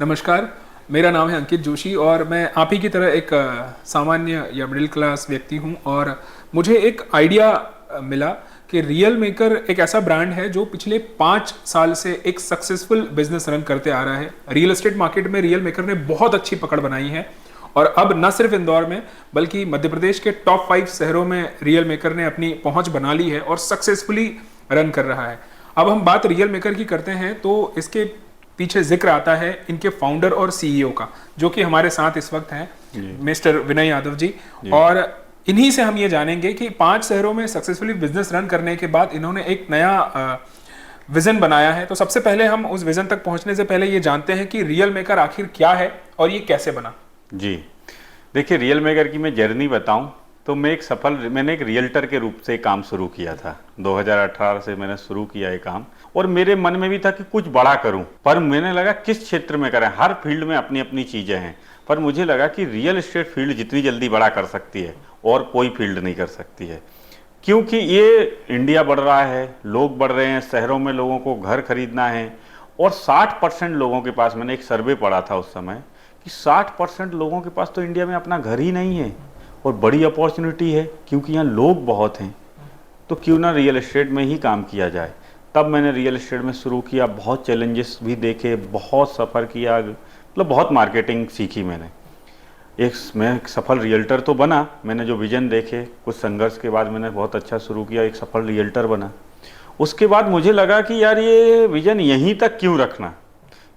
नमस्कार, मेरा नाम है अंकित जोशी और मैं आप ही की तरह एक सामान्य या मिडिल क्लास व्यक्ति हूँ और मुझे एक आइडिया मिला कि रियल मेकर एक ऐसा ब्रांड है जो पिछले 5 साल से एक सक्सेसफुल बिजनेस रन करते आ रहा है। रियल एस्टेट मार्केट में रियल मेकर ने बहुत अच्छी पकड़ बनाई है और अब न सिर्फ इंदौर में बल्कि मध्य प्रदेश के टॉप 5 शहरों में रियल मेकर ने अपनी पहुंच बना ली है और सक्सेसफुली रन कर रहा है। अब हम बात रियल मेकर की करते हैं तो इसके पीछे जिक्र आता है इनके फाउंडर और सीईओ का, जो कि हमारे साथ इस वक्त हैं मिस्टर विनय यादव जी। और इन्हीं से हम ये जानेंगे कि 5 शहरों में सक्सेसफुली बिजनेस रन करने के बाद इन्होंने एक नया विजन बनाया है। तो सबसे पहले हम उस विजन तक पहुंचने से पहले ये जानते हैं कि रियल मेकर आखिर क्या है और ये कैसे बना। जी देखिए, रियल मेकर की मैं जर्नी बताऊं तो मैंने एक रियल्टर के रूप से काम शुरू किया था। 2018 से मैंने शुरू किया ये काम और मेरे मन में भी था कि कुछ बड़ा करूं, पर मैंने लगा किस क्षेत्र में करें। हर फील्ड में अपनी अपनी चीज़ें हैं, पर मुझे लगा कि रियल एस्टेट फील्ड जितनी जल्दी बड़ा कर सकती है और कोई फील्ड नहीं कर सकती है, क्योंकि ये इंडिया बढ़ रहा है, लोग बढ़ रहे हैं, शहरों में लोगों को घर खरीदना है और 60% लोगों के पास, मैंने एक सर्वे पढ़ा था उस समय कि 60% लोगों के पास तो इंडिया में अपना घर ही नहीं है। और बड़ी अपॉर्चुनिटी है क्योंकि यहाँ लोग बहुत हैं, तो क्यों ना रियल एस्टेट में ही काम किया जाए। तब मैंने रियल एस्टेट में शुरू किया, बहुत चैलेंजेस भी देखे, बहुत सफ़र किया, मतलब बहुत मार्केटिंग सीखी मैंने। मैं एक सफल रियल्टर तो बना, मैंने जो विजन देखे, कुछ संघर्ष के बाद मैंने बहुत अच्छा शुरू किया, एक सफल रियल्टर बना। उसके बाद मुझे लगा कि यार ये विजन यहीं तक क्यों रखना,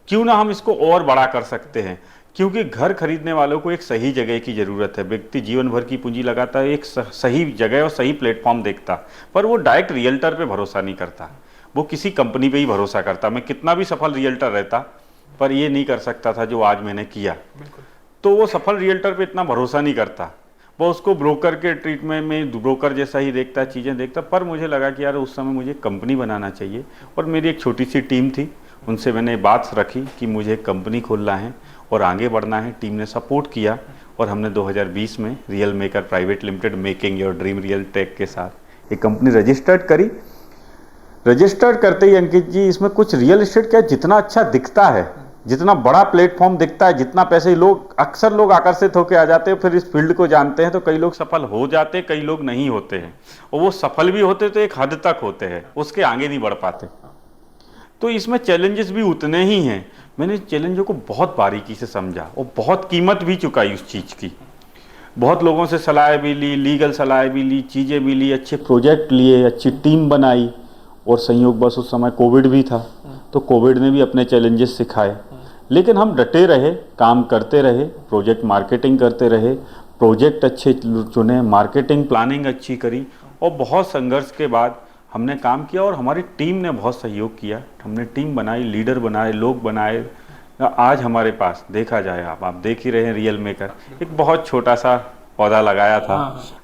क्यों ना हम इसको और बड़ा कर सकते हैं, क्योंकि घर खरीदने वालों को एक सही जगह की ज़रूरत है। व्यक्ति जीवन भर की पूंजी लगाता है, एक सही जगह और सही प्लेटफॉर्म देखता, पर वो डायरेक्ट रियल्टर पे भरोसा नहीं करता, वो किसी कंपनी पे ही भरोसा करता। मैं कितना भी सफल रियल्टर रहता पर ये नहीं कर सकता था जो आज मैंने किया। तो वो सफल रियल्टर पे इतना भरोसा नहीं करता, वो उसको ब्रोकर के ट्रीटमेंट में ब्रोकर जैसा ही देखता, चीज़ें देखता। पर मुझे लगा कि यार उस समय मुझे कंपनी बनाना चाहिए और मेरी एक छोटी सी टीम थी, उनसे मैंने बात रखी कि मुझे कंपनी खोलना है और आगे बढ़ना है। टीम ने सपोर्ट किया और हमने 2020 में real maker private limited, making your dream real tech के साथ एक कंपनी रजिस्टर्ड करी। रजिस्टर्ड करते ही अंकित जी, इसमें कुछ रियल एस्टेट क्या जितना अच्छा दिखता है, जितना बड़ा प्लेटफॉर्म दिखता है, जितना पैसे अक्सर लोग आकर्षित होकर आ जाते हैं, फिर इस फील्ड को जानते हैं तो कई लोग सफल हो जाते, कई लोग नहीं होते हैं, और वो सफल भी होते तो एक हद तक होते हैं, उसके आगे नहीं बढ़ पाते। तो इसमें चैलेंजेस भी उतने ही हैं। मैंने चैलेंजों को बहुत बारीकी से समझा और बहुत कीमत भी चुकाई उस चीज़ की। बहुत लोगों से सलाह भी ली, लीगल सलाह भी ली, चीज़ें भी ली, अच्छे प्रोजेक्ट लिए, अच्छी टीम बनाई। और संयोग बस उस समय कोविड भी था, तो कोविड ने भी अपने चैलेंजेस सिखाए, लेकिन हम डटे रहे, काम करते रहे, प्रोजेक्ट मार्केटिंग करते रहे, प्रोजेक्ट अच्छे चुने, मार्केटिंग प्लानिंग अच्छी करी और बहुत संघर्ष के बाद हमने काम किया और हमारी टीम ने बहुत सहयोग किया। हमने टीम बनाई, लीडर बनाए, लोग बनाए। आज हमारे पास देखा जाए, आप देख ही रहे हैं, रियल मेकर एक बहुत छोटा सा पौधा लगाया था,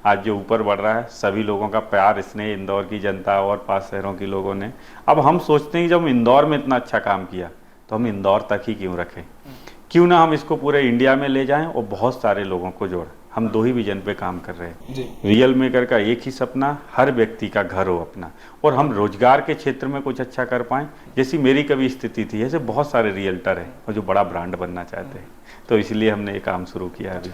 आज जो ऊपर बढ़ रहा है। सभी लोगों का प्यार, स्नेह, इंदौर की जनता और 5 शहरों के लोगों ने। अब हम सोचते हैं कि जब हम इंदौर में इतना अच्छा काम किया तो हम इंदौर तक ही क्यों रखें, क्यों ना हम इसको पूरे इंडिया में ले जाएं और बहुत सारे लोगों को जोड़ें। हम 2 ही विजन पे काम कर रहे हैं। रियल मेकर का एक ही सपना, हर व्यक्ति का घर हो अपना, और हम रोजगार के क्षेत्र में कुछ अच्छा कर पाएं। जैसी मेरी कभी स्थिति थी, ऐसे बहुत सारे रियल्टर हैं और जो बड़ा ब्रांड बनना चाहते हैं, तो इसलिए हमने ये काम शुरू किया अभी।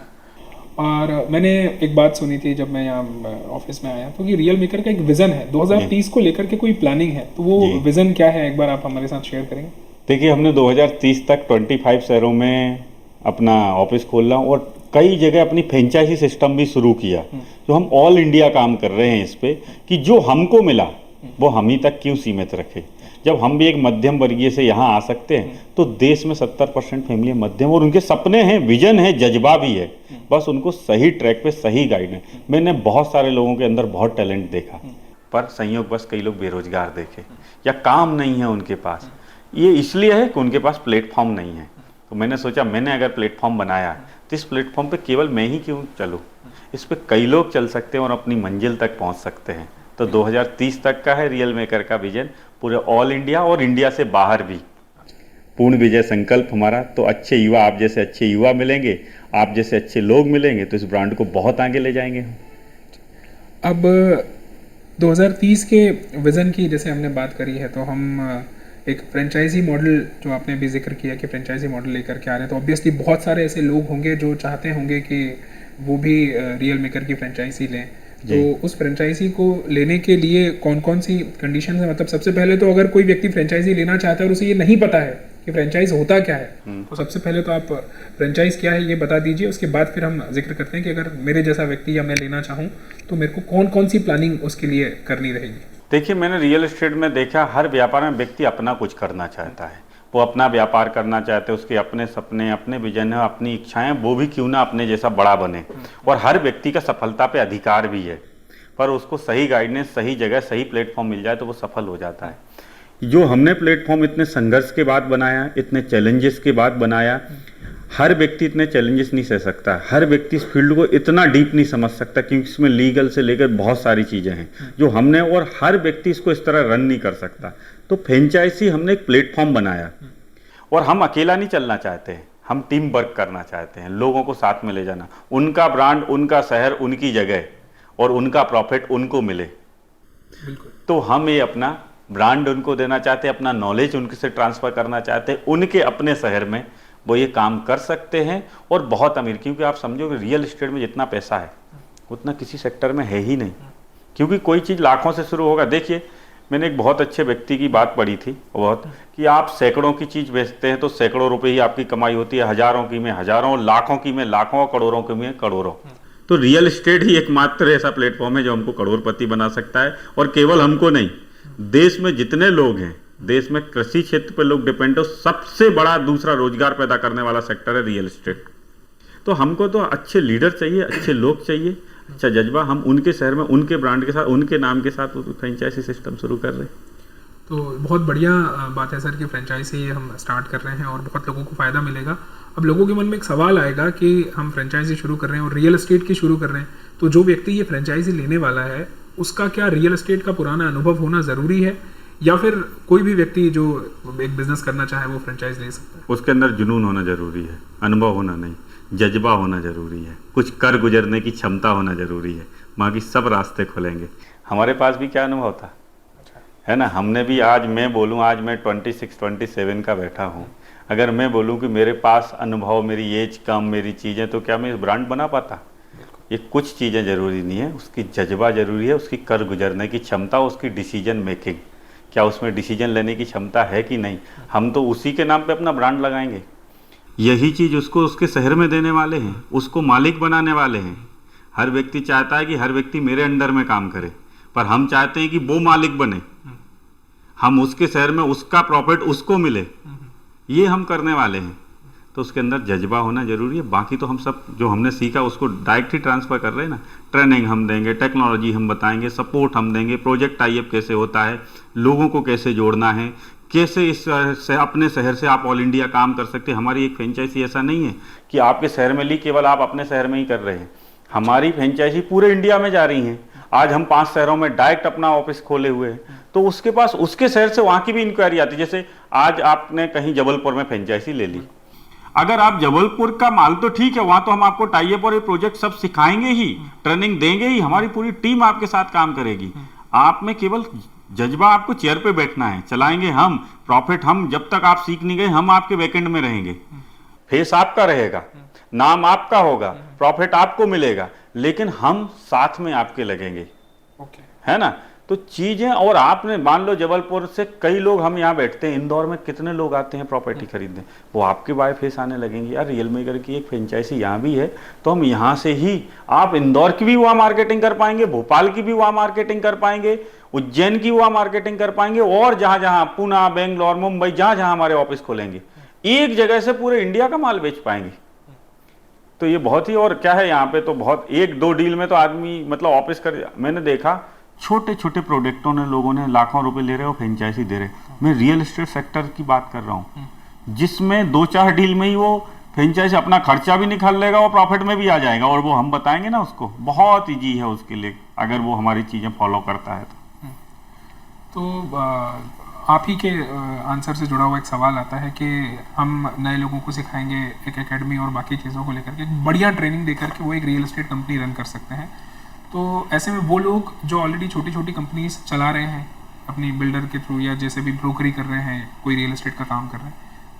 और मैंने एक बात सुनी थी जब मैं यहाँ ऑफिस में आया, तो कि रियल मेकर का एक विजन है 2030 को लेकर के कोई प्लानिंग है, तो वो विजन क्या है, एक बार आप हमारे साथ शेयर करेंगे। देखिए, हमने 2030 तक 25 शहरों में अपना ऑफिस खोलना और कई जगह अपनी फ्रेंचाइजी सिस्टम भी शुरू किया। जो हम ऑल इंडिया काम कर रहे हैं इस पे कि जो हमको मिला वो हम ही तक क्यों सीमित रखे। जब हम भी एक मध्यम वर्गीय से यहाँ आ सकते हैं तो देश में 70% फैमिली मध्यम, और उनके सपने हैं, विजन है, जज्बा भी है, बस उनको सही ट्रैक पे सही गाइड है। मैंने बहुत सारे लोगों के अंदर बहुत टैलेंट देखा, पर संयोग बस कई लोग बेरोजगार देखे या काम नहीं है उनके पास। ये इसलिए है कि उनके पास प्लेटफॉर्म नहीं है। तो मैंने सोचा, मैंने अगर प्लेटफॉर्म बनाया तो इस प्लेटफॉर्म पे केवल मैं ही क्यों चलूँ, इस पे कई लोग चल सकते हैं और अपनी मंजिल तक पहुंच सकते हैं। तो 2030 तक का है रियल मेकर का विजन, पूरे ऑल इंडिया और इंडिया से बाहर भी। पूर्ण विजय संकल्प हमारा। तो अच्छे युवा, आप जैसे अच्छे युवा मिलेंगे, आप जैसे अच्छे लोग मिलेंगे, तो इस ब्रांड को बहुत आगे ले जाएंगे हम। अब 2030 के विज़न की जैसे हमने बात करी है, तो हम एक फ्रेंचाइजी मॉडल जो आपने अभी जिक्र किया कि फ्रेंचाइजी मॉडल लेकर के आ रहे हैं, तो ऑब्वियसली बहुत सारे ऐसे लोग होंगे जो चाहते होंगे कि वो भी रियल मेकर की फ्रेंचाइजी लें। तो उस फ्रेंचाइजी को लेने के लिए कौन कौन सी कंडीशन है? मतलब सबसे पहले तो अगर कोई व्यक्ति फ्रेंचाइजी लेना चाहता है और उसे ये नहीं पता है कि फ्रेंचाइज होता क्या है, तो सबसे पहले तो आप फ्रेंचाइज क्या है ये बता दीजिए, उसके बाद फिर हम जिक्र करते हैं कि अगर मेरे जैसा व्यक्ति या मैं लेना चाहूँ तो मेरे को कौन कौन सी प्लानिंग उसके लिए करनी रहेगी। देखिए, मैंने रियल एस्टेट में देखा, हर व्यापार में व्यक्ति अपना कुछ करना चाहता है, वो अपना व्यापार करना चाहते हैं, उसके अपने सपने, अपने विजन है, अपनी इच्छाएं, वो भी क्यों ना अपने जैसा बड़ा बने। और हर व्यक्ति का सफलता पे अधिकार भी है, पर उसको सही गाइडेंस, सही जगह, सही प्लेटफॉर्म मिल जाए तो वो सफल हो जाता है। जो हमने प्लेटफॉर्म इतने संघर्ष के बाद बनाया, इतने चैलेंजेस के बाद बनाया, हर व्यक्ति इतने चैलेंजेस नहीं सह सकता, हर व्यक्ति इस फील्ड को इतना डीप नहीं समझ सकता, क्योंकि इसमें लीगल से लेकर बहुत सारी चीज़ें हैं जो हमने, और हर व्यक्ति इसको इस तरह रन नहीं कर सकता। तो फ्रेंचाइजी हमने एक प्लेटफॉर्म बनाया, और हम अकेला नहीं चलना चाहते हैं, हम टीम वर्क करना चाहते हैं, लोगों को साथ में ले जाना, उनका ब्रांड, उनका शहर, उनकी जगह और उनका प्रॉफिट उनको मिले। तो हम ये अपना ब्रांड उनको देना चाहते हैं, अपना नॉलेज उनके से ट्रांसफ़र करना चाहते हैं, उनके अपने शहर में वो ये काम कर सकते हैं और बहुत अमीर। क्योंकि आप समझो कि रियल एस्टेट में जितना पैसा है उतना किसी सेक्टर में है ही नहीं, क्योंकि कोई चीज़ लाखों से शुरू होगा। देखिए, मैंने एक बहुत अच्छे व्यक्ति की बात पढ़ी थी बहुत, कि आप सैकड़ों की चीज़ बेचते हैं तो सैकड़ों रुपए ही आपकी कमाई होती है, हज़ारों की में हज़ारों, लाखों की में लाखों और करोड़ों की में करोड़ों। तो रियल एस्टेट ही एकमात्र ऐसा प्लेटफॉर्म है जो हमको करोड़पति बना सकता है। और केवल हमको नहीं, देश में जितने लोग हैं, देश में कृषि क्षेत्र पर लोग डिपेंड हो, सबसे बड़ा दूसरा रोजगार पैदा करने वाला सेक्टर है रियल एस्टेट। तो हमको तो अच्छे लीडर चाहिए, अच्छे लोग चाहिए, अच्छा जज्बा। हम उनके शहर में, उनके ब्रांड के साथ, उनके नाम के साथ फ्रेंचाइजी सिस्टम शुरू कर रहे हैं। तो बहुत बढ़िया बात है सर कि फ्रेंचाइजी हम स्टार्ट कर रहे हैं और बहुत लोगों को फ़ायदा मिलेगा। अब लोगों के मन में एक सवाल आएगा कि हम फ्रेंचाइजी शुरू कर रहे हैं और रियल एस्टेट की शुरू कर रहे हैं, तो जो व्यक्ति ये फ्रेंचाइजी लेने वाला है उसका क्या रियल एस्टेट का पुराना अनुभव होना ज़रूरी है, या फिर कोई भी व्यक्ति जो एक बिजनेस करना चाहे वो फ्रेंचाइज ले सकता है? उसके अंदर जुनून होना जरूरी है, अनुभव होना नहीं, जज्बा होना जरूरी है, कुछ कर गुजरने की क्षमता होना जरूरी है, बाकी सब रास्ते खुलेंगे। हमारे पास भी क्या अनुभव था, है ना। हमने भी, आज मैं बोलूँ, आज मैं 26-27 का बैठा हूँ, अगर मैं बोलूँ कि मेरे पास अनुभव, मेरी एज कम, मेरी चीज़ें, तो क्या मैं ब्रांड बना पाता? ये कुछ चीज़ें ज़रूरी नहीं है, उसकी जज्बा ज़रूरी है, उसकी कर गुजरने की क्षमता, उसकी डिसीजन मेकिंग, क्या उसमें डिसीजन लेने की क्षमता है कि नहीं। हम तो उसी के नाम पे अपना ब्रांड लगाएंगे, यही चीज़ उसको उसके शहर में देने वाले हैं, उसको मालिक बनाने वाले हैं। हर व्यक्ति चाहता है कि हर व्यक्ति मेरे अंडर में काम करे, पर हम चाहते हैं कि वो मालिक बने, हम उसके शहर में उसका प्रॉफिट उसको मिले, ये हम करने वाले हैं। तो उसके अंदर जज्बा होना जरूरी है। बाकी तो हम सब जो हमने सीखा उसको डायरेक्ट ही ट्रांसफ़र कर रहे हैं ना। ट्रेनिंग हम देंगे, टेक्नोलॉजी हम बताएंगे, सपोर्ट हम देंगे, प्रोजेक्ट टाइप कैसे होता है, लोगों को कैसे जोड़ना है, कैसे इस से अपने शहर से आप ऑल इंडिया काम कर सकते हैं। हमारी एक फ्रेंचाइजी ऐसा नहीं है कि आपके शहर में ली, केवल आप अपने शहर में ही कर रहे हैं। हमारी फ्रेंचाइजी पूरे इंडिया में जा रही हैं। आज हम 5 शहरों में डायरेक्ट अपना ऑफिस खोले हुए हैं, तो उसके पास उसके शहर से वहाँ की भी इंक्वायरी आती है। जैसे आज आपने कहीं जबलपुर में फ्रेंचाइजी ले ली, अगर आप जबलपुर का माल, तो ठीक है, वहां तो हम आपको टाई अप और ये प्रोजेक्ट सब सिखाएंगे ही, ट्रेनिंग देंगे ही, हमारी पूरी टीम आपके साथ काम करेगी। आप में केवल जज्बा, आपको चेयर पे बैठना है, चलाएंगे हम, प्रॉफिट हम, जब तक आप सीख नहीं गए हम आपके बैकएंड में रहेंगे, फेस आपका रहेगा, नाम आपका होगा, प्रॉफिट आपको मिलेगा, लेकिन हम साथ में आपके लगेंगे, है ना। तो चीजें, और आपने मान लो जबलपुर से कई लोग हम यहाँ बैठते हैं, इंदौर में कितने लोग आते हैं प्रॉपर्टी खरीदने, वो आपके बाय फेस आने लगेंगे, यार रियल मेकर की एक फ्रेंचाइजी यहाँ भी है, तो हम यहाँ से ही, आप इंदौर की भी वहाँ मार्केटिंग कर पाएंगे, भोपाल की भी वहाँ मार्केटिंग कर पाएंगे, उज्जैन की वहाँ मार्केटिंग कर पाएंगे, और जहाँ जहाँ पुणे, बेंगलोर, मुंबई, जहाँ जहाँ हमारे ऑफिस खोलेंगे, एक जगह से पूरे इंडिया का माल बेच पाएंगे। तो ये बहुत ही, और क्या है यहाँ पे तो बहुत, 1-2 डील में तो आदमी मतलब ऑफिस कर, मैंने देखा छोटे छोटे प्रोडक्टों ने लोगों ने लाखों रुपए ले रहे हो, फ्रेंचाइजी दे रहे। मैं रियल एस्टेट सेक्टर की बात कर रहा हूँ, जिसमें 2-4 डील में ही वो फ्रेंचाइजी अपना खर्चा भी निकाल लेगा और प्रॉफिट में भी आ जाएगा, और वो हम बताएंगे ना उसको, बहुत ईजी है उसके लिए, अगर वो हमारी चीज़ें फॉलो करता है तो आप ही के आंसर से जुड़ा हुआ एक सवाल आता है कि हम नए लोगों को सिखाएंगे एक एकेडमी और बाकी चीज़ों को लेकर के, एक बढ़िया ट्रेनिंग देकर के वो एक रियल एस्टेट कंपनी रन कर सकते हैं। तो ऐसे में वो लोग जो ऑलरेडी छोटी छोटी कंपनीज चला रहे हैं, अपनी बिल्डर के थ्रू या जैसे भी ब्रोकरी कर रहे हैं, कोई रियल एस्टेट का काम कर रहे हैं,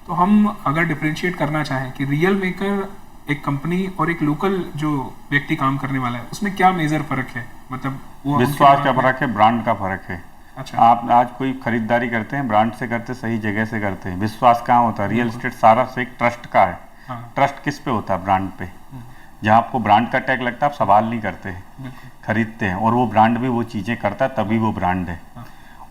तो हम अगर डिफ्रेंशिएट करना चाहें कि रियल मेकर एक कंपनी और एक लोकल जो व्यक्ति काम करने वाला है, उसमें क्या मेजर फर्क है? मतलब वो विश्वास का फर्क है, ब्रांड का फर्क है। अच्छा, आप आज कोई खरीदारी करते हैं, ब्रांड से करते, सही जगह से करते हैं। विश्वास कहाँ होता है? रियल एस्टेट सारा से एक ट्रस्ट का है। हाँ, ट्रस्ट किस पे होता है? ब्रांड पे। जहाँ आपको ब्रांड का टैग लगता है, आप सवाल नहीं करते हैं, बिल्कुल। खरीदते हैं, और वो ब्रांड भी वो चीज़ें करता है, तभी वो ब्रांड है। हाँ।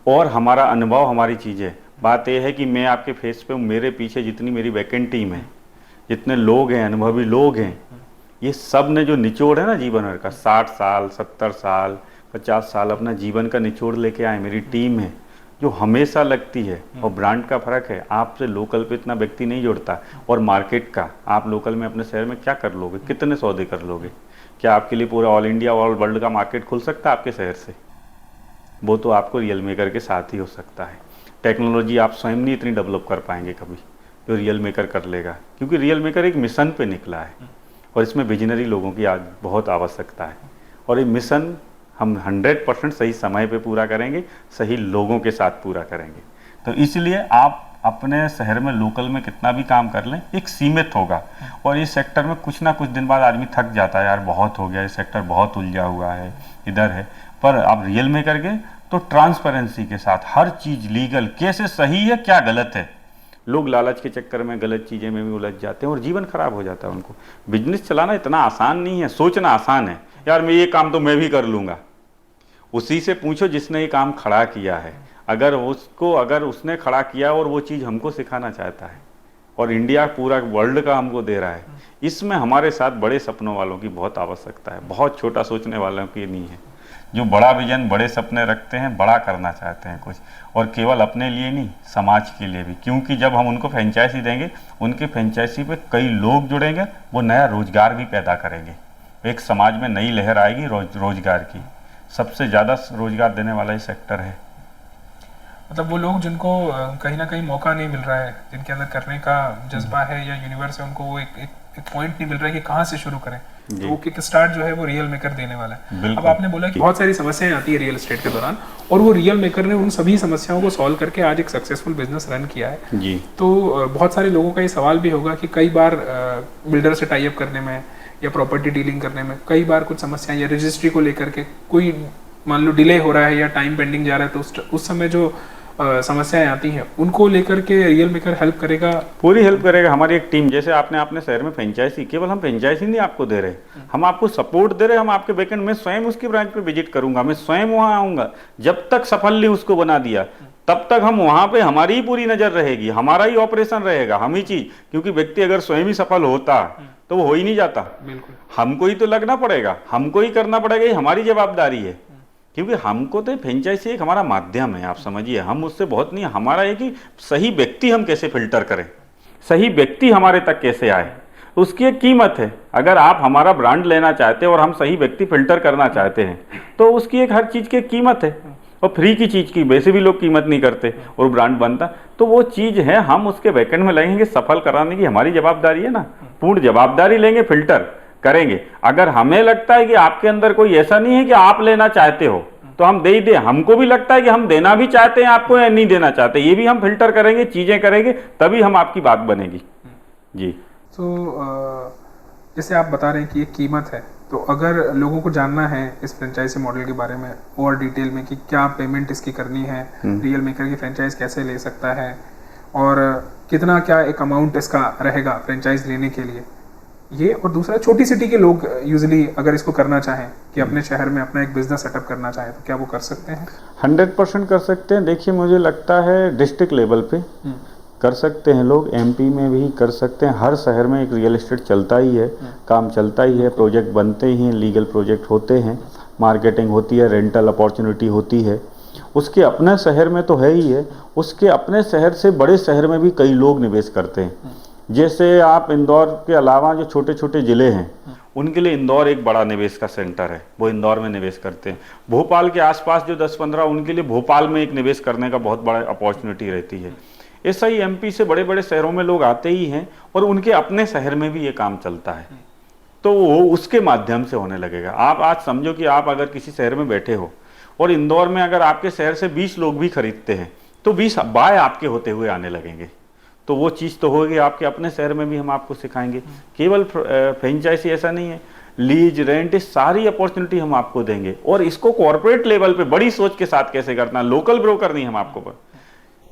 और हमारा अनुभव हमारी चीज़ें। बात यह है कि मैं आपके फेस पे हूँ, मेरे पीछे जितनी मेरी वैकेंट टीम है, जितने लोग हैं, अनुभवी लोग हैं, ये सब ने जो निचोड़ है ना जीवन भर का, 60 साल 70 साल 50 साल अपना जीवन का निचोड़ लेके आए, मेरी टीम है जो हमेशा लगती है। और ब्रांड का फर्क है, आपसे लोकल पे इतना व्यक्ति नहीं जुड़ता। और मार्केट का, आप लोकल में अपने शहर में क्या कर लोगे? कितने सौदे कर लोगे? क्या आपके लिए पूरा ऑल इंडिया ऑल वर्ल्ड का मार्केट खुल सकता है आपके शहर से? वो तो आपको रियल मेकर के साथ ही हो सकता है। टेक्नोलॉजी आप स्वयं नहीं इतनी डेवलप कर पाएंगे कभी, जो रियल मेकर कर लेगा, क्योंकि रियल मेकर एक मिशन पे निकला है और इसमें विजनरी लोगों की आज बहुत आवश्यकता है। और ये मिशन हम 100% सही समय पे पूरा करेंगे, सही लोगों के साथ पूरा करेंगे। तो इसलिए आप अपने शहर में लोकल में कितना भी काम कर लें, एक सीमित होगा। और इस सेक्टर में कुछ ना कुछ दिन बाद आदमी थक जाता है, यार बहुत हो गया, इस सेक्टर बहुत उलझा हुआ है, इधर है। पर आप रियल में करके तो ट्रांसपेरेंसी के साथ हर चीज़ लीगल, कैसे सही है क्या गलत है। लोग लालच के चक्कर में गलत चीज़ें में भी उलझ जाते हैं और जीवन खराब हो जाता है उनको। बिजनेस चलाना इतना आसान नहीं है, सोचना आसान है, यार मैं ये काम तो मैं भी कर लूँगा। उसी से पूछो जिसने ये काम खड़ा किया है, अगर उसने खड़ा किया और वो चीज़ हमको सिखाना चाहता है और इंडिया पूरा वर्ल्ड का हमको दे रहा है, इसमें हमारे साथ बड़े सपनों वालों की बहुत आवश्यकता है, बहुत छोटा सोचने वालों की नहीं है। जो बड़ा विजन, बड़े सपने रखते हैं, बड़ा करना चाहते हैं कुछ, और केवल अपने लिए नहीं, समाज के लिए भी। क्योंकि जब हम उनको फ्रेंचाइजी देंगे, उनके फ्रेंचाइजी पे कई लोग जुड़ेंगे, वो नया रोजगार भी पैदा करेंगे। एक समाज में नई लहर आएगी रोजगार की। सबसे ज़्यादा रोजगार देने वाला ही सेक्टर है। मतलब वो लोग जिनको कहीं ना कहीं मौका नहीं मिल रहा है, जिनके अंदर करने का जज्बा है या यूनिवर्स है, उनको वो एक पॉइंट नहीं मिल रहा है कि कहाँ से शुरू करें, तो वो किक स्टार्ट जो है वो रियल मेकर देने वाला है। अब आपने बोला कि बहुत सारी समस्याएं आती है रियल एस्टेट के दौरान, और वो रियल मेकर ने उन सभी समस्याओं को सॉल्व करके आज एक सक्सेसफुल बिजनेस रन किया है जी। तो बहुत सारे लोगों का ये सवाल भी होगा कि कई बार बिल्डर से टाई अप करने में या प्रॉपर्टी डीलिंग करने में कई बार कुछ समस्याएं या रजिस्ट्री को लेकर के कोई मान लो डिले हो रहा है या टाइम पेंडिंग जा रहा है, तो उस समय जो समस्याएं आती हैं उनको लेकर के रियल मेकर हेल्प करेगा, पूरी हेल्प करेगा। हमारी एक टीम, जैसे आपने अपने शहर में फ्रेंचाइजी, केवल हम फ्रेंचाइजी नहीं आपको दे रहे, हम आपको सपोर्ट दे रहे। हम आपके बैकएंड में स्वयं उसकी ब्रांच पे विजिट करूंगा, मैं स्वयं वहां आऊंगा। जब तक सफल नहीं उसको बना दिया, तब तक हम वहां पे, हमारी ही पूरी नजर रहेगी, हमारा ही ऑपरेशन रहेगा, हम ही चीज। क्योंकि व्यक्ति अगर स्वयं ही सफल होता तो वो हो ही नहीं जाता। बिल्कुल हमको ही तो लगना पड़ेगा, हमको ही करना पड़ेगा, ये हमारी जवाबदारी है। क्योंकि हमको तो फ्रेंचाइजी एक हमारा माध्यम है, आप समझिए, हम उससे बहुत नहीं, हमारा है कि सही व्यक्ति हम कैसे फिल्टर करें, सही व्यक्ति हमारे तक कैसे आए, उसकी एक कीमत है। अगर आप हमारा ब्रांड लेना चाहते हैं और हम सही व्यक्ति फिल्टर करना चाहते हैं, तो उसकी एक हर चीज़ की एक कीमत है। और फ्री की चीज़ की वैसे भी लोग कीमत नहीं करते, और ब्रांड बनता तो वो चीज़ है, हम उसके बैकएंड में लगेंगे, सफल कराने की हमारी जवाबदारी है ना, पूर्ण जवाबदारी लेंगे, फिल्टर करेंगे। अगर हमें लगता है कि आपके अंदर कोई ऐसा नहीं है कि आप लेना चाहते हो, तो हम दे ही दे। हमको भी लगता है कि हम देना भी चाहते हैं आपको या नहीं देना चाहते, ये भी हम फिल्टर करेंगे, चीज़ें करेंगे, तभी हम आपकी बात बनेगी जी। तो जैसे आप बता रहे हैं कि ये कीमत है, तो अगर लोगों को जानना है इस फ्रेंचाइजी मॉडल के बारे में और डिटेल में कि क्या पेमेंट इसकी करनी है, रियल मेकर की फ्रेंचाइज कैसे ले सकता है, और कितना क्या एक अमाउंट इसका रहेगा फ्रेंचाइज लेने के लिए, ये, और दूसरा छोटी सिटी के लोग यूजुअली अगर इसको करना चाहें कि अपने शहर में अपना एक बिजनेस सेटअप करना चाहें, तो क्या वो कर सकते हैं? 100% कर सकते हैं। देखिए, मुझे लगता है डिस्ट्रिक्ट लेवल पे कर सकते हैं लोग, एमपी में भी कर सकते हैं। हर शहर में एक रियल एस्टेट चलता ही है, काम चलता ही है, प्रोजेक्ट बनते ही हैं, लीगल प्रोजेक्ट होते हैं, मार्केटिंग होती है, रेंटल अपॉर्चुनिटी होती है। उसके अपने शहर में तो है ही है, उसके अपने शहर से बड़े शहर में भी कई लोग निवेश करते हैं। जैसे आप इंदौर के अलावा जो छोटे छोटे ज़िले हैं, उनके लिए इंदौर एक बड़ा निवेश का सेंटर है, वो इंदौर में निवेश करते हैं। भोपाल के आसपास जो 10-15, उनके लिए भोपाल में एक निवेश करने का बहुत बड़ा अपॉर्चुनिटी रहती है। ऐसा ही एमपी से बड़े बड़े शहरों में लोग आते ही हैं, और उनके अपने शहर में भी ये काम चलता है, तो वो उसके माध्यम से होने लगेगा। आप आज समझो कि आप अगर किसी शहर में बैठे हो, और इंदौर में अगर आपके शहर से 20 लोग भी खरीदते हैं तो 20 बाय आपके होते हुए आने लगेंगे। तो वो चीज़ तो होगी, आपके अपने शहर में भी हम आपको सिखाएंगे। केवल फ्रेंचाइजी ऐसा नहीं है, लीज, रेंट, इस सारी अपॉर्चुनिटी हम आपको देंगे। और इसको कॉर्पोरेट लेवल पे बड़ी सोच के साथ कैसे करना है, लोकल ब्रोकर नहीं हम आपको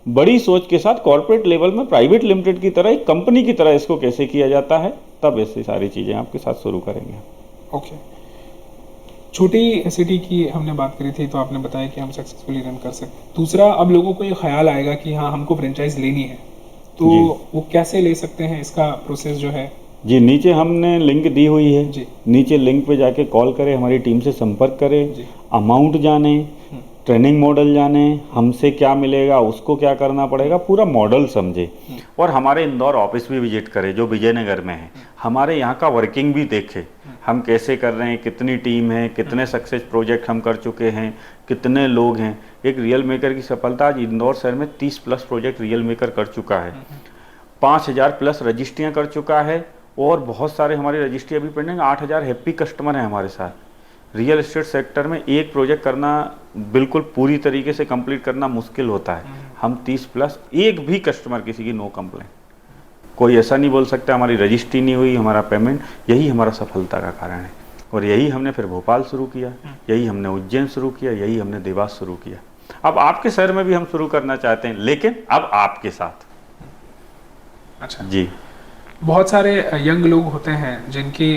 बड़ी सोच के साथ कॉर्पोरेट लेवल में प्राइवेट लिमिटेड की तरह, एक कंपनी की तरह इसको कैसे किया जाता है, तब ऐसी सारी चीज़ें आपके साथ शुरू करेंगे। ओके, छोटी सिटी की हमने बात करी थी, तो आपने बताया कि हम सक्सेसफुली रन कर सकते। दूसरा, अब लोगों को ये ख्याल आएगा कि हाँ हमको फ्रेंचाइज लेनी है, तो वो कैसे ले सकते हैं, इसका प्रोसेस जो है? जी, नीचे हमने लिंक दी हुई है जी। नीचे लिंक पे जाके कॉल करें, हमारी टीम से संपर्क करें, अमाउंट जाने, ट्रेनिंग मॉडल जाने, हमसे क्या मिलेगा, उसको क्या करना पड़ेगा, पूरा मॉडल समझे। और हमारे इंदौर ऑफिस भी विजिट करें जो विजयनगर में है, हमारे यहाँ का वर्किंग भी देखें, हम कैसे कर रहे हैं, कितनी टीम है, कितने सक्सेस प्रोजेक्ट हम कर चुके हैं, कितने लोग हैं। एक रियल मेकर की सफलता, आज इंदौर शहर में 30+ प्रोजेक्ट रियल मेकर कर चुका है, 5000+ रजिस्ट्रियाँ कर चुका है, और बहुत सारे हमारी रजिस्ट्री अभी पेंडिंग। 8000 हैप्पी कस्टमर हैं हमारे साथ। रियल एस्टेट सेक्टर में एक प्रोजेक्ट करना बिल्कुल पूरी तरीके से कंप्लीट करना मुश्किल होता है, हम 30+, एक भी कस्टमर किसी की नो कंप्लेंट, कोई ऐसा नहीं बोल सकता हमारी रजिस्ट्री नहीं हुई, हमारा पेमेंट। यही हमारा सफलता का कारण है। और यही हमने फिर भोपाल शुरू किया, यही हमने उज्जैन शुरू किया, यही हमने देवास शुरू किया। अब आपके शहर में भी हम शुरू करना चाहते हैं, लेकिन अब आपके साथ। अच्छा जी, बहुत सारे यंग लोग होते हैं जिनकी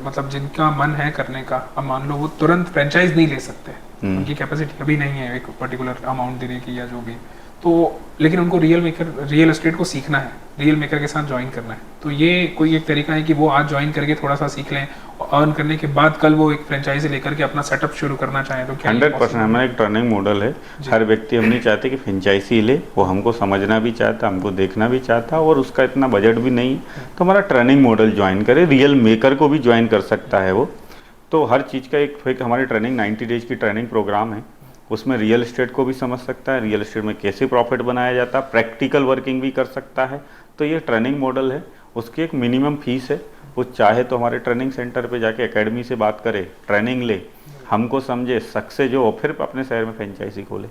मतलब जिनका मन है करने का, अब मान लो वो तुरंत फ्रेंचाइज नहीं ले सकते, उनकी कैपेसिटी अभी नहीं है एक पर्टिकुलर अमाउंट देने की या जो भी, तो लेकिन उनको रियल एस्टेट को सीखना है, रियल मेकर के साथ ज्वाइन करना है। तो ये कोई एक तरीका है कि वो आज ज्वाइन करके थोड़ा सा सीख लें, और अर्न करने के बाद कल वो एक फ्रेंचाइजी लेकर के अपना सेटअप शुरू करना चाहें तो क्या? 100% हमारा एक ट्रेनिंग मॉडल है। हर व्यक्ति हम नहीं चाहते कि फ्रेंचाइजी ले, वो हमको समझना भी चाहता, हमको देखना भी चाहता, और उसका इतना बजट भी नहीं, तो हमारा ट्रेनिंग मॉडल ज्वाइन करे। रियल मेकर को भी ज्वाइन कर सकता है वो। तो हर चीज़ का एक हमारी ट्रेनिंग 90 डेज की ट्रेनिंग प्रोग्राम है, उसमें रियल एस्टेट को भी समझ सकता है, रियल एस्टेट में कैसे प्रॉफिट बनाया जाता है, प्रैक्टिकल वर्किंग भी कर सकता है। तो ये ट्रेनिंग मॉडल है, उसकी एक मिनिमम फीस है। वो चाहे तो हमारे ट्रेनिंग सेंटर पे जाके एकेडमी से बात करे, ट्रेनिंग ले, हमको समझे, सक्सेस हो, फिर अपने शहर में फ्रेंचाइजी खोले।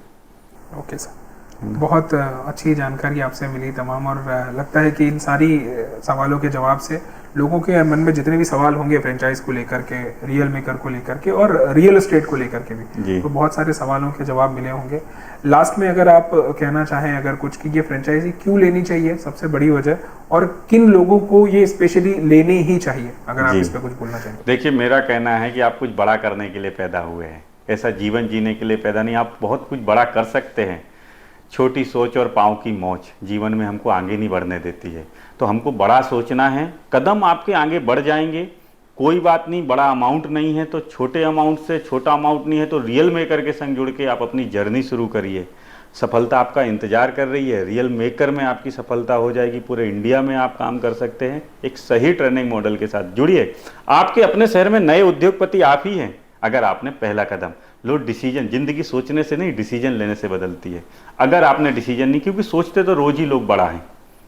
ओके सर, बहुत अच्छी जानकारी आपसे मिली तमाम, और लगता है कि इन सारी सवालों के जवाब से लोगों के मन में जितने भी सवाल होंगे फ्रेंचाइज को लेकर के, रियल मेकर को लेकर के, और रियल एस्टेट को लेकर के भी, तो बहुत सारे सवालों के जवाब मिले होंगे। लास्ट में अगर आप कहना चाहें अगर कुछ कि ये फ्रेंचाइजी क्यों लेनी चाहिए, सबसे बड़ी वजह, और किन लोगों को ये स्पेशली लेनी ही चाहिए, अगर आप इस पर कुछ बोलना चाहें। देखिए, मेरा कहना है कि आप कुछ बड़ा करने के लिए पैदा हुए हैं, ऐसा जीवन जीने के लिए पैदा नहीं। आप बहुत कुछ बड़ा कर सकते हैं। छोटी सोच और पाँव की मौज जीवन में हमको आगे नहीं बढ़ने देती है। तो हमको बड़ा सोचना है, कदम आपके आगे बढ़ जाएंगे। कोई बात नहीं, बड़ा अमाउंट नहीं है तो छोटे अमाउंट से, छोटा अमाउंट नहीं है तो रियल मेकर के संग जुड़ के आप अपनी जर्नी शुरू करिए। सफलता आपका इंतजार कर रही है। रियल मेकर में आपकी सफलता हो जाएगी, पूरे इंडिया में आप काम कर सकते हैं। एक सही ट्रेनिंग मॉडल के साथ जुड़िए। आपके अपने शहर में नए उद्योगपति आप ही हैं, अगर आपने पहला कदम लो। डिसीजन जिंदगी सोचने से नहीं, डिसीजन लेने से बदलती है। अगर आपने डिसीजन नहीं, क्योंकि सोचते तो रोज ही लोग बड़ा हैं,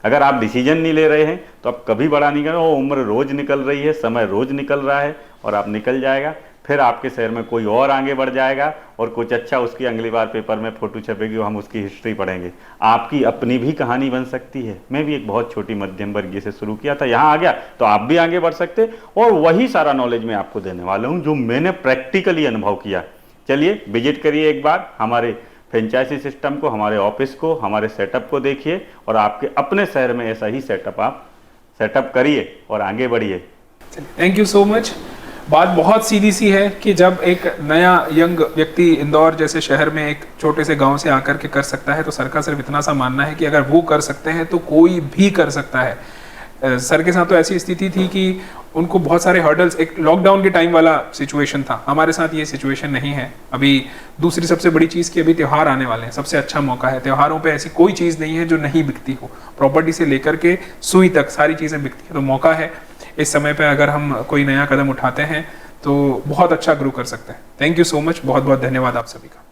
अगर आप डिसीजन नहीं ले रहे हैं तो आप कभी बड़ा नहीं कर। वो उम्र रोज निकल रही है, समय रोज निकल रहा है, और आप निकल जाएगा। फिर आपके शहर में कोई और आगे बढ़ जाएगा, और कुछ अच्छा उसकी अगली बार पेपर में फोटो छपेगी, हम उसकी हिस्ट्री पढ़ेंगे। आपकी अपनी भी कहानी बन सकती है। मैं भी एक बहुत छोटी मध्यम वर्गीय से शुरू किया था, यहाँ आ गया तो आप भी आगे बढ़ सकते। और वही सारा नॉलेज मैं आपको देने वाला हूँ जो मैंने प्रैक्टिकली अनुभव किया। चलिए विजिट करिए एक बार हमारे फ्रेंचाइजी सिस्टम को, हमारे ऑफिस को, हमारे सेटअप को देखिए, और आपके अपने शहर में ऐसा ही सेटअप आप सेटअप करिए और आगे बढ़िए। Thank you so much. बात बहुत सीधी सी है कि जब एक नया यंग व्यक्ति इंदौर जैसे शहर में एक छोटे से गांव से आकर के कर सकता है, तो सर का सिर्फ इतना सा मानना है कि अगर वो कर सकते हैं तो कोई भी कर सकता है। सर के साथ तो ऐसी स्थिति थी कि उनको बहुत सारे हर्डल्स, एक लॉकडाउन के टाइम वाला सिचुएशन था। हमारे साथ ये सिचुएशन नहीं है अभी। दूसरी सबसे बड़ी चीज़ कि अभी त्यौहार आने वाले हैं, सबसे अच्छा मौका है। त्योहारों पे ऐसी कोई चीज़ नहीं है जो नहीं बिकती हो। प्रॉपर्टी से लेकर के सुई तक सारी चीज़ें बिकती है। तो मौका है इस समय पे, अगर हम कोई नया कदम उठाते हैं तो बहुत अच्छा ग्रो कर सकते हैं। थैंक यू सो मच, बहुत बहुत धन्यवाद आप सभी का।